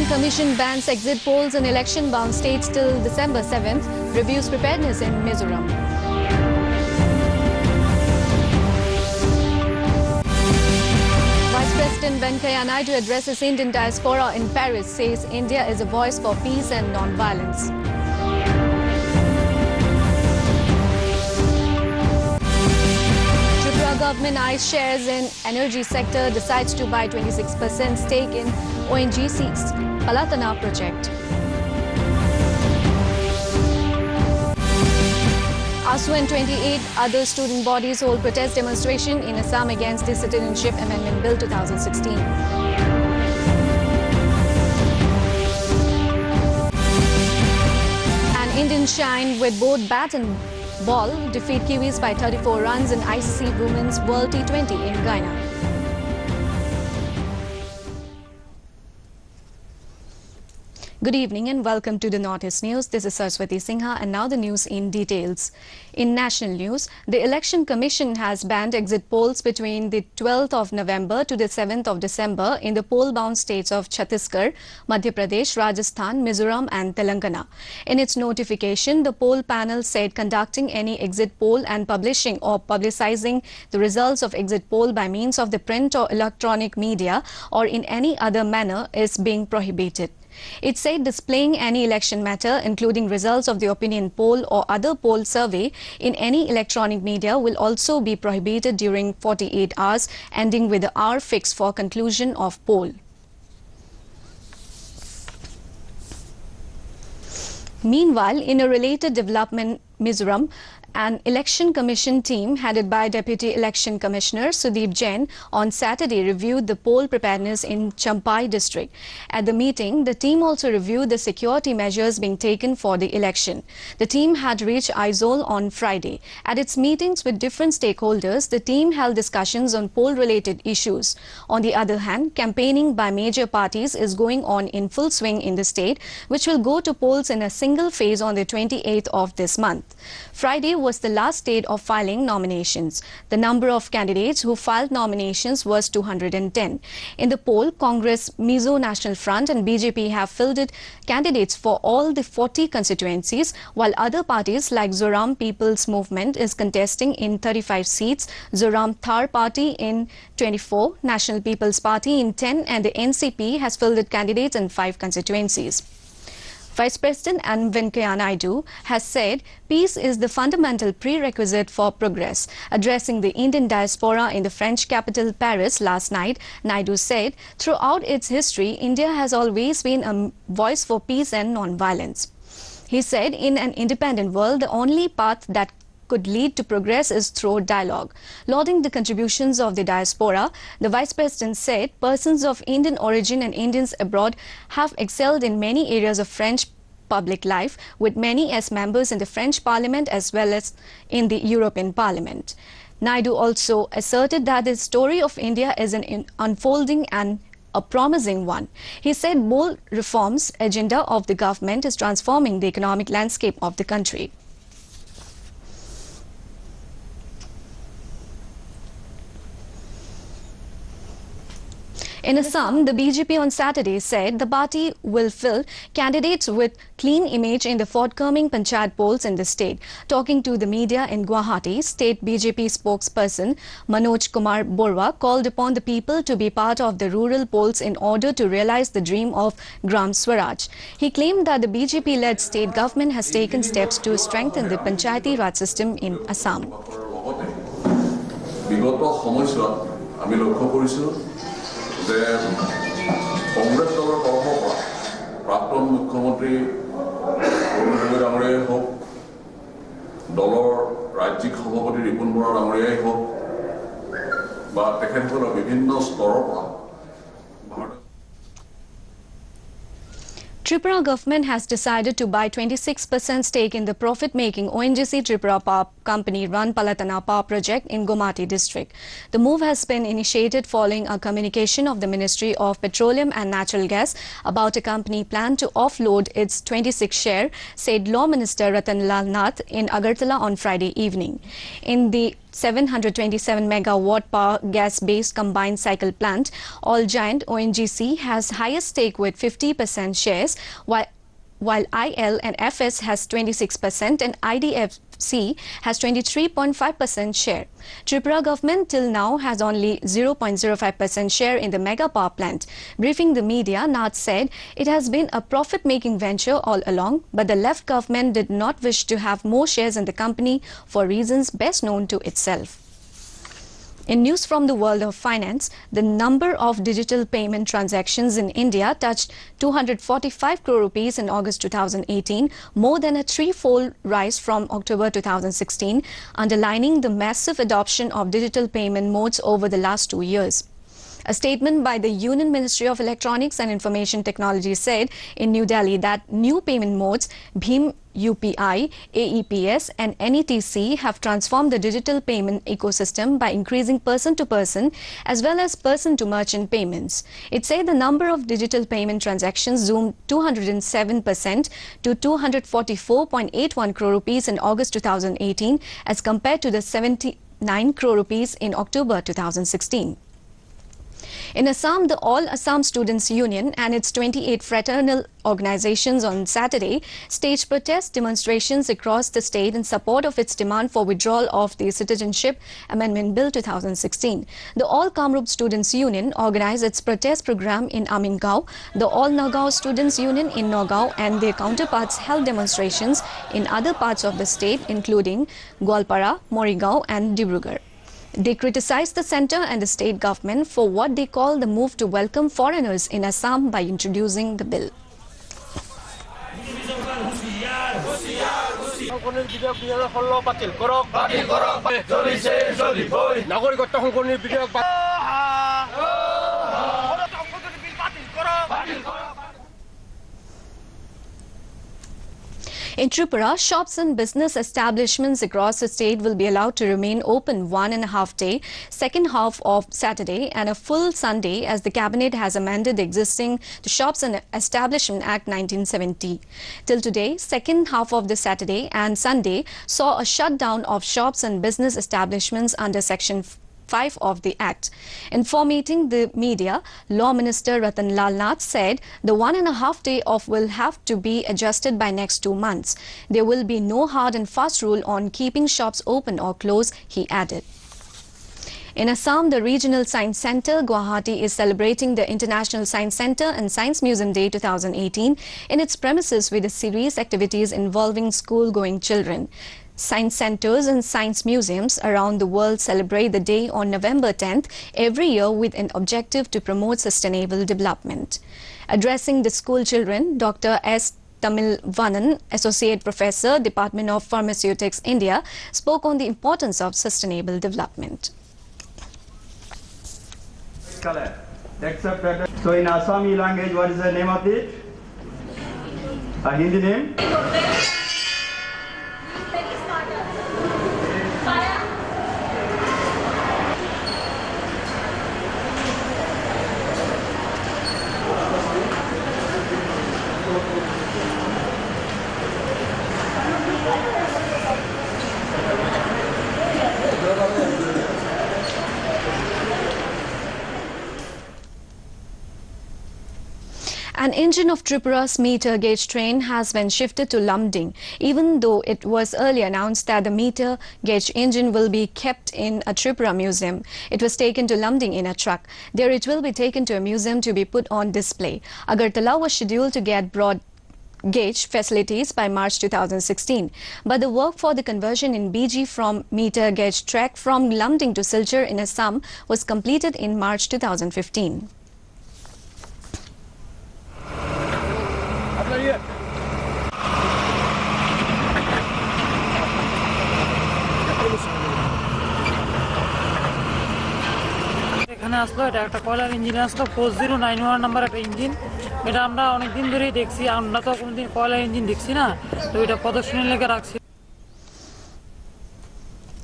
Election Commission bans exit polls in election-bound states till December 7th, reviews preparedness in Mizoram. Vice President Venkaiah Naidu addresses Indian diaspora in Paris, says India is a voice for peace and non-violence. Tripura government eyes shares in energy sector, decides to buy 26% stake in ONGC's Palatana project. ASU and 28 other student bodies hold protest demonstration in Assam against the Citizenship Amendment Bill 2016. And Indian shine with both bat and ball, defeat Kiwis by 34 runs in ICC Women's World T20 in Guyana. Good evening and welcome to the Northeast News. This is Saraswati Singha and now the news in details. In national news, the Election Commission has banned exit polls between the 12th of November to the 7th of December in the poll-bound states of Chhattisgarh, Madhya Pradesh, Rajasthan, Mizoram and Telangana. In its notification, the poll panel said conducting any exit poll and publishing or publicizing the results of exit poll by means of the print or electronic media or in any other manner is being prohibited. It said displaying any election matter, including results of the opinion poll or other poll survey, in any electronic media will also be prohibited during 48 hours, ending with the hour fixed for conclusion of poll. Meanwhile, in a related development, Mizoram, an election commission team headed by Deputy Election Commissioner Sudeep Jain on Saturday reviewed the poll preparedness in Champai district. At the meeting, the team also reviewed the security measures being taken for the election. The team had reached Aizawl on Friday. At its meetings with different stakeholders, the team held discussions on poll-related issues. On the other hand, campaigning by major parties is going on in full swing in the state, which will go to polls in a single phase on the 28th of this month. Friday was the last date of filing nominations. The number of candidates who filed nominations was 210. In the poll, Congress, Mizo National Front and BJP have fielded candidates for all the 40 constituencies, while other parties like Zoram People's Movement is contesting in 35 seats, Zoram Thar Party in 24, National People's Party in 10 and the NCP has fielded candidates in 5 constituencies. Vice President Venkaiah Naidu has said peace is the fundamental prerequisite for progress. Addressing the Indian diaspora in the French capital Paris last night, Naidu said, throughout its history, India has always been a voice for peace and non-violence. He said, in an independent world, the only path that could lead to progress is through dialogue. Lauding the contributions of the diaspora, the Vice President said persons of Indian origin and Indians abroad have excelled in many areas of French public life, with many as members in the French Parliament as well as in the European Parliament. Naidu also asserted that the story of India is an unfolding and a promising one. He said bold reforms agenda of the government is transforming the economic landscape of the country. In Assam, the BJP on Saturday said the party will field candidates with clean image in the forthcoming panchayat polls in the state. Talking to the media in Guwahati, state BJP spokesperson Manoj Kumar Borwa called upon the people to be part of the rural polls in order to realize the dream of Gram Swaraj. He claimed that the BJP-led state government has taken steps to strengthen the panchayati Raj system in Assam. যে কংগ্রেছ দলৰ তৰফৰ পৰা প্ৰাক্তন মুখ্যমন্ত্ৰী অৰুণ ডাঙৰীয়াই হওক, দলৰ ৰাজ্যিক সভাপতি ৰিপুণ বৰা ডাঙৰীয়াই হওক বা তেখেতসকলৰ বিভিন্ন স্তৰৰ পৰা Tripura government has decided to buy 26% stake in the profit-making ONGC Tripura Power Company run Palatana Power Project in Gomati district. The move has been initiated following a communication of the Ministry of Petroleum and Natural Gas about a company plan to offload its 26 share, said Law Minister Ratan Lal Nath in Agartala on Friday evening. In the 727 megawatt power gas-based combined cycle plant. All giant ONGC has highest stake with 50% shares, while IL and FS has 26% and IDFC has 23.5% share. Tripura government till now has only 0.05% share in the mega power plant. Briefing the media, Nath said it has been a profit-making venture all along, but the left government did not wish to have more shares in the company for reasons best known to itself. In news from the world of finance, the number of digital payment transactions in India touched 245 crore rupees in August 2018, more than a threefold rise from October 2016, underlining the massive adoption of digital payment modes over the last 2 years. A statement by the Union Ministry of Electronics and Information Technology said in New Delhi that new payment modes, Bhim UPI, AEPS and NETC have transformed the digital payment ecosystem by increasing person-to-person as well as person-to-merchant payments. It said the number of digital payment transactions zoomed 207% to 244.81 crore rupees in August 2018 as compared to the 79 crore rupees in October 2016. In Assam, the All Assam Students Union and its 28 fraternal organizations on Saturday staged protest demonstrations across the state in support of its demand for withdrawal of the Citizenship Amendment Bill 2016. The All Kamrup Students Union organized its protest program in Amingao. The All Nagaon Students Union in Nagaon and their counterparts held demonstrations in other parts of the state, including Gwalpara, Morigao and Dibrugarh. They criticized the centre and the state government for what they call the move to welcome foreigners in Assam by introducing the bill. In Tripura, shops and business establishments across the state will be allowed to remain open 1.5 day, second half of Saturday and a full Sunday as the Cabinet has amended the existing Shops and Establishment Act 1970. Till today, second half of the Saturday and Sunday saw a shutdown of shops and business establishments under Section 5 of the Act. Informating the media, Law Minister Ratan Lal Nath said the 1.5 day off will have to be adjusted by next 2 months. There will be no hard and fast rule on keeping shops open or closed, he added. In Assam, the Regional Science Centre, Guwahati, is celebrating the International Science Centre and Science Museum Day 2018 in its premises with a series activities involving school-going children. Science centres and science museums around the world celebrate the day on November 10th every year with an objective to promote sustainable development. Addressing the school children, Dr. S. Tamil Vanan, Associate Professor, Department of Pharmaceutics, India, spoke on the importance of sustainable development. So in Assami language, what is the name of it? A Hindi name? An engine of Tripura's meter gauge train has been shifted to Lumding, even though it was earlier announced that the meter gauge engine will be kept in a Tripura museum. It was taken to Lumding in a truck. There it will be taken to a museum to be put on display. Agartala was scheduled to get broad gauge facilities by March 2016, but the work for the conversion in BG from meter gauge track from Lumding to Silchar in Assam was completed in March 2015. এখানে আসলো এটা একটা কয়লার engine আসলো 4091 number একটা engine এটা আমরা অনেক দিন ধরেই দেখছি আমরা তো কোনোদিন কয়লার ইঞ্জিন দেখছি না তো এটা প্রদর্শনী লেগে রাখছি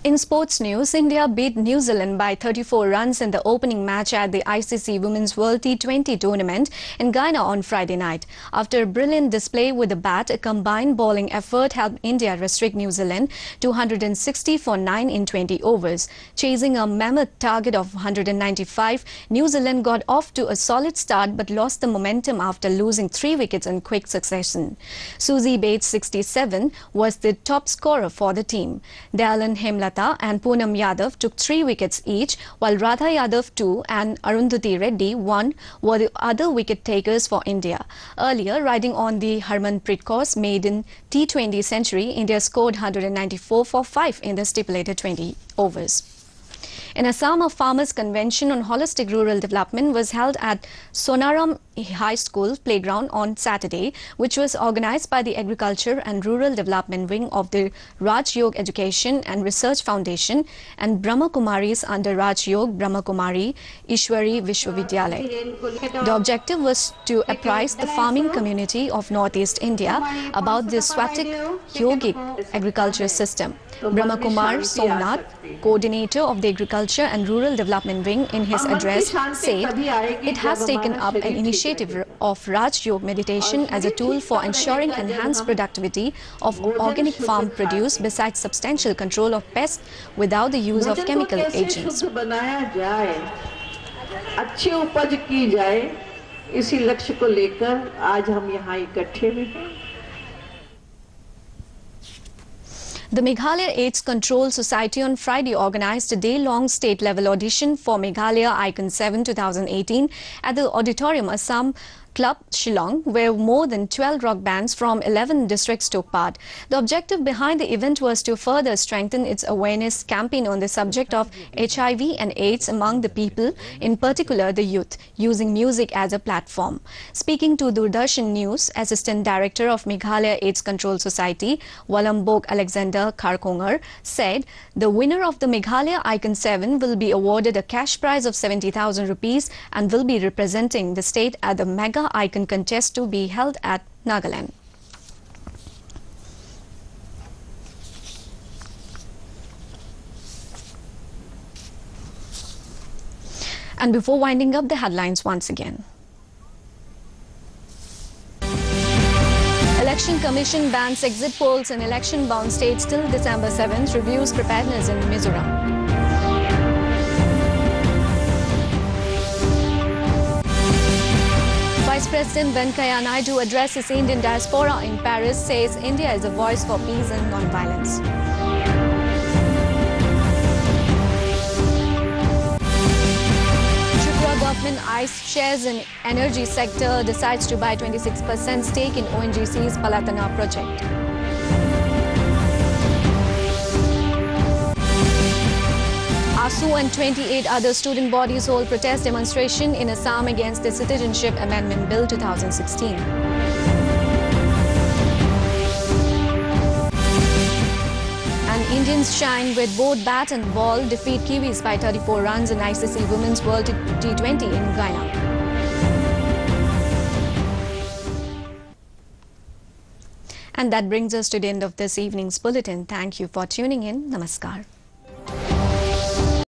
In sports news, India beat New Zealand by 34 runs in the opening match at the ICC Women's World T20 tournament in Guyana on Friday night. After a brilliant display with the bat, a combined bowling effort helped India restrict New Zealand to 160 for 9 in 20 overs. Chasing a mammoth target of 195, New Zealand got off to a solid start but lost the momentum after losing 3 wickets in quick succession. Susie Bates, 67, was the top scorer for the team. Dallin Hemlata and Poonam Yadav took 3 wickets each, while Radha Yadav 2 and Arundhati Reddy 1 were the other wicket takers for India. Earlier, riding on the Harmanpreet Kaur's maiden T20 century, India scored 194 for 5 in the stipulated 20 overs. In Assam, a farmers' convention on holistic rural development was held at Sonaram High School playground on Saturday, which was organized by the Agriculture and Rural Development Wing of the Raj Yog Education and Research Foundation and Brahma Kumaris under Raj Yog Brahma Kumari Ishwari Vishwavidyalaya. The objective was to apprise the farming community of Northeast India about the Swatik Yogic agriculture system. Brahma Kumar Somnath, coordinator of the Agriculture and Rural Development Wing, in his address said it has taken up an initiative of Raj Yog meditation as a tool for ensuring enhanced productivity of organic farm produce besides substantial control of pests without the use of chemical agents. अच्छी उपज की जाए, इसी लक्ष्य को लेकर आज हम यहाँ इकट्ठे हुए हैं। The Meghalaya AIDS Control Society on Friday organized a day-long state-level audition for Meghalaya Icon 7 2018 at the Auditorium Assam Club Shillong, where more than 12 rock bands from 11 districts took part. The objective behind the event was to further strengthen its awareness campaign on the subject of HIV and AIDS among the people, in particular the youth, using music as a platform. Speaking to Doordarshan News, Assistant Director of Meghalaya AIDS Control Society, Walambok Alexander Kharkongar, said the winner of the Meghalaya Icon 7 will be awarded a cash prize of 70,000 rupees and will be representing the state at the Mega Icon contest to be held at Nagaland. And before winding up, the headlines once again. Election Commission bans exit polls in election-bound states till December 7th, reviews preparedness in Mizoram. Vice President Venkaiah Naidu addresses Indian diaspora in Paris, says India is a voice for peace and non-violence. Tripura government ICE shares in energy sector, decides to buy 26% stake in ONGC's Palatana project. ASU and 28 other student bodies hold protest demonstration in Assam against the Citizenship Amendment Bill 2016. And Indians shine with both bat and ball, defeat Kiwis by 34 runs in ICC Women's World T20 in Guyana. And that brings us to the end of this evening's bulletin. Thank you for tuning in. Namaskar.